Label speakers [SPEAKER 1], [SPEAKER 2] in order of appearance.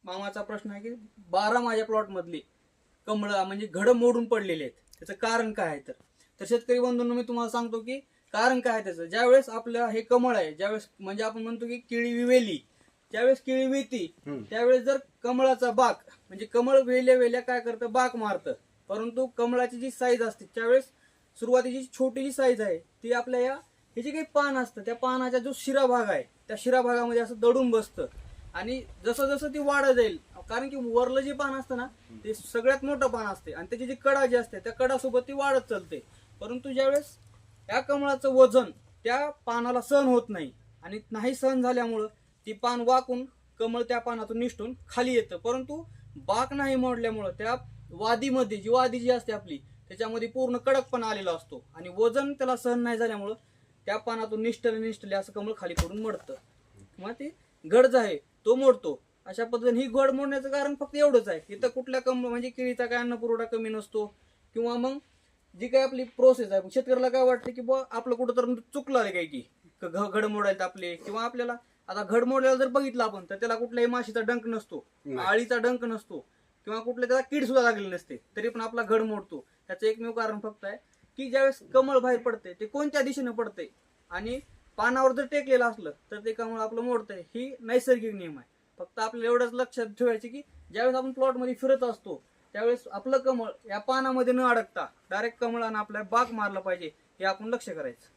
[SPEAKER 1] मामाचा प्रश्न आहे की 12 माझ्या प्लॉट मधली कमळं म्हणजे घड मोडून पडलेले आहेत, त्याचं कारण काय आहे? तर शेतकरी बंधूंनो, मी तुम्हाला सांगतो की कारण काय आहे त्याचं. ज्यावेळेस आपलं हे कमळ आहे, ज्यावेळेस म्हणजे आपण म्हणतो की केळी विवेली, ज्यावेळेस केळी वेती त्यावेळेस जर कमळाचा बाक म्हणजे कमळ वेल्या वेल्या काय करतं, बाक मारतं. परंतु कमळाची जी साईज असते त्यावेळेस सुरुवातीची छोटी जी साईज आहे ती आपल्या हे जे काही पान असतं त्या पानाचा जो शिरा भाग आहे त्या शिरा भागामध्ये असं दडून बसतं. आणि जसं जसं ती वाढत जाईल, कारण की वरलं जे पान असतं ना ते सगळ्यात मोठं पान असते आणि त्याची जी कडा जी असते त्या कडासोबत ती वाढत चालते. परंतु ज्यावेळेस या कमळाचं वजन त्या पानाला सहन होत नाही आणि नाही सहन झाल्यामुळं ती पान वाकून कमळ त्या पानातून निष्ठून खाली येतं. परंतु बाक नाही मोडल्यामुळं त्या वादीमध्ये जी वादी जी असते आपली त्याच्यामध्ये पूर्ण कडकपणा आलेला असतो आणि वजन त्याला सहन नाही झाल्यामुळं त्या पानातून निष्ठले असं कमळ खाली पडून मरतं किंवा ते घड जो आहे तो मोडतो. अशा पद्धतीने ही घड मोडण्याचं कारण फक्त एवढंच आहे. इथं कुठल्या म्हणजे केळीचा काय अन्न पुरवठा कमी नसतो किंवा मग जी काही आपली प्रोसेस आहे, शेतकऱ्याला काय वाटतं की बुवा आपलं कुठं तर चुकलं आहे काय की घड मोडायला आपले, किंवा आपल्याला आता घड मोडायला जर बघितलं आपण तर त्याला कुठल्याही माशीचा डंक नसतो, आळीचा डंक नसतो किंवा कुठल्या त्याला कीड सुद्धा लागलेली नसते, तरी पण आपला घड मोडतो. त्याचं एकमेव कारण फक्त आहे की ज्यावेळेस कमळ बाहेर पडते ते कोणत्या दिशेने पडते आणि पानावर जर टेकलेलं असलं तर ते कमळ आपलं मोडतंय. ही नैसर्गिक नियम आहे. फक्त आपल्याला एवढंच लक्षात ठेवायचे की ज्यावेळेस आपण प्लॉट मध्ये फिरत असतो त्यावेळेस आपलं कमळ या पानामध्ये न अडकता डायरेक्ट कमळानं आपल्या बाग मारला पाहिजे, हे आपण लक्ष करायचं.